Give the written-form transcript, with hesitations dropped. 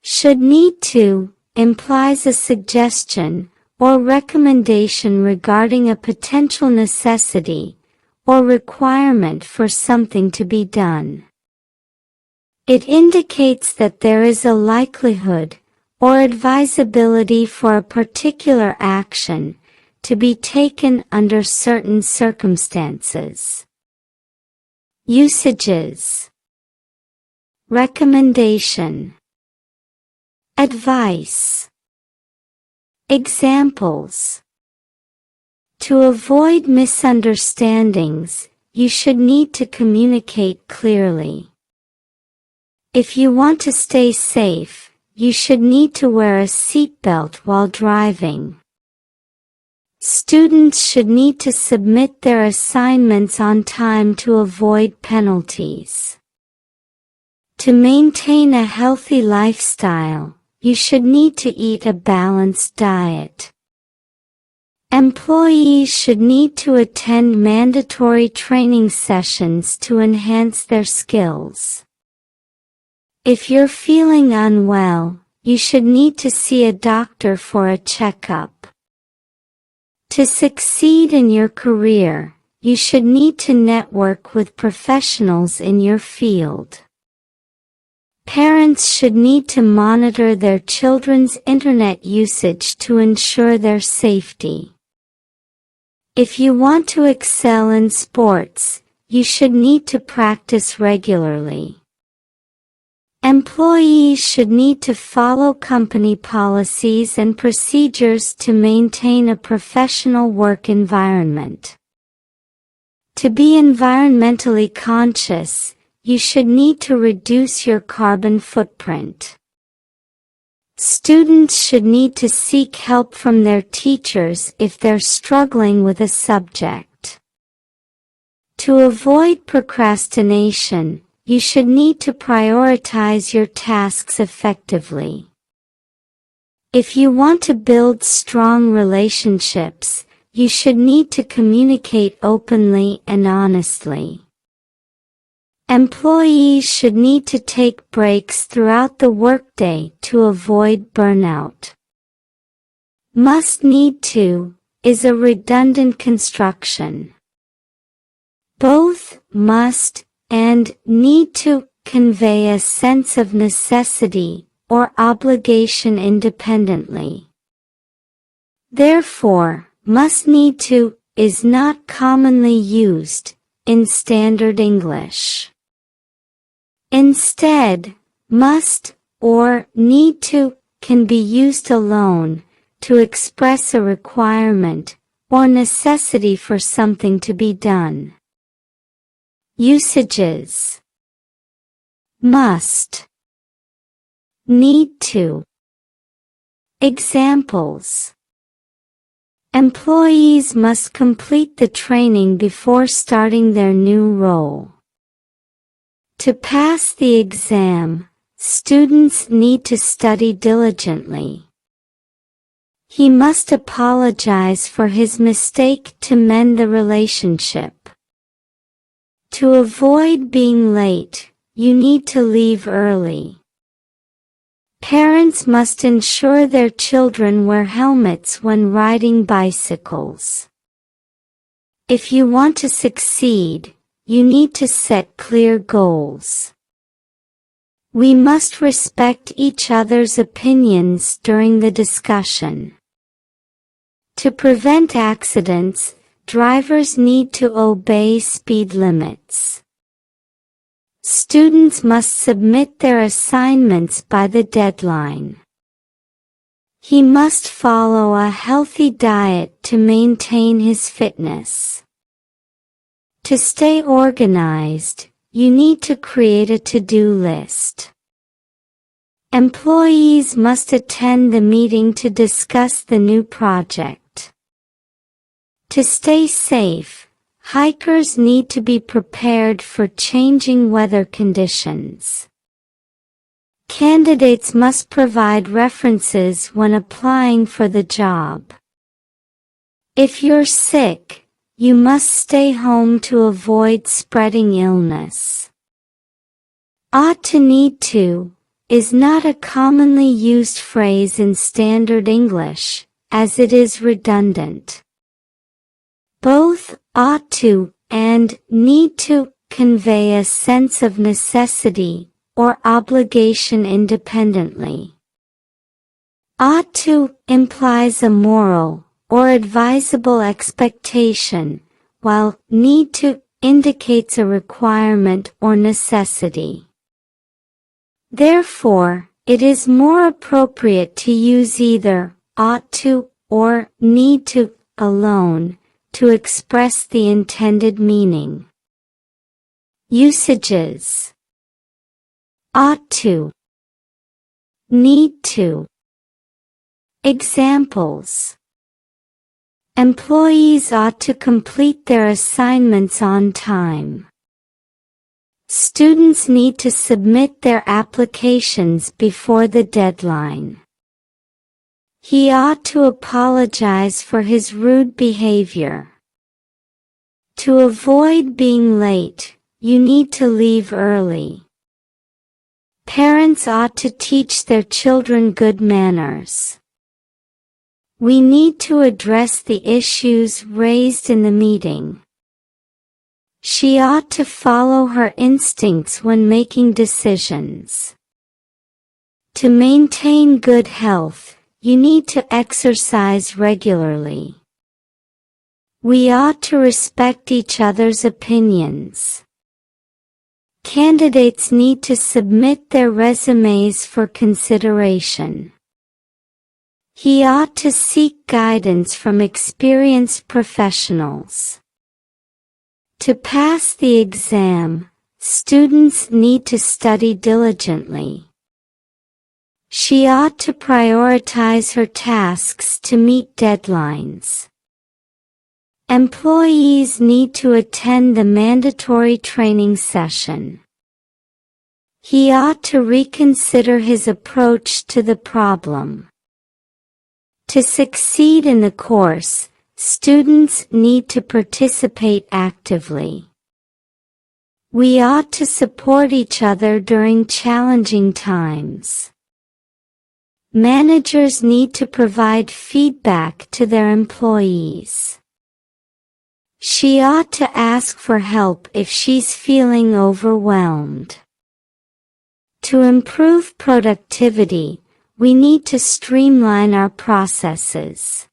Should need to implies a suggestion or recommendation regarding a potential necessity or requirement for something to be done. It indicates that there is a likelihood or advisability for a particular action to be taken under certain circumstances. Usages: recommendation, advice. Examples: to avoid misunderstandings, you should need to communicate clearly. If you want to stay safe, you should need to wear a seatbelt while driving. Students should need to submit their assignments on time to avoid penalties. To maintain a healthy lifestyle, you should need to eat a balanced diet. Employees should need to attend mandatory training sessions to enhance their skills. If you're feeling unwell, you should need to see a doctor for a checkup. To succeed in your career, you should need to network with professionals in your field. Parents should need to monitor their children's internet usage to ensure their safety. If you want to excel in sports, you should need to practice regularly. Employees should need to follow company policies and procedures to maintain a professional work environment. To be environmentally conscious, you should need to reduce your carbon footprint. Students should need to seek help from their teachers if they're struggling with a subject. To avoid procrastination, you should need to prioritize your tasks effectively. If you want to build strong relationships, you should need to communicate openly and honestly. Employees should need to take breaks throughout the workday to avoid burnout. Must need to is a redundant construction. Both must and need to convey a sense of necessity or obligation independently. Therefore, must need to is not commonly used in standard English. Instead, must or need to can be used alone to express a requirement or necessity for something to be done. Usages: must, need to. Examples: employees must complete the training before starting their new role. To pass the exam, students need to study diligently. He must apologize for his mistake to mend the relationship. To avoid being late, you need to leave early. Parents must ensure their children wear helmets when riding bicycles. If you want to succeed, you need to set clear goals. We must respect each other's opinions during the discussion. To prevent accidents, drivers need to obey speed limits. Students must submit their assignments by the deadline. He must follow a healthy diet to maintain his fitness. To stay organized, you need to create a to-do list. Employees must attend the meeting to discuss the new project. To stay safe, hikers need to be prepared for changing weather conditions. Candidates must provide references when applying for the job. If you're sick, you must stay home to avoid spreading illness. Ought to need to is not a commonly used phrase in standard English, as it is redundant. Both ought to and need to convey a sense of necessity or obligation independently. Ought to implies a moral or advisable expectation, while need to indicates a requirement or necessity. Therefore, it is more appropriate to use either ought to or need to alone to express the intended meaning. Usages: ought to, need to. Examples: employees ought to complete their assignments on time. Students need to submit their applications before the deadline. He ought to apologize for his rude behavior. To avoid being late, you need to leave early. Parents ought to teach their children good manners. We need to address the issues raised in the meeting. She ought to follow her instincts when making decisions. To maintain good health, you need to exercise regularly. We ought to respect each other's opinions. Candidates need to submit their resumes for consideration. He ought to seek guidance from experienced professionals. To pass the exam, students need to study diligently. She ought to prioritize her tasks to meet deadlines. Employees need to attend the mandatory training session. He ought to reconsider his approach to the problem. To succeed in the course, students need to participate actively. We ought to support each other during challenging times. Managers need to provide feedback to their employees. She ought to ask for help if she's feeling overwhelmed. To improve productivity, we need to streamline our processes.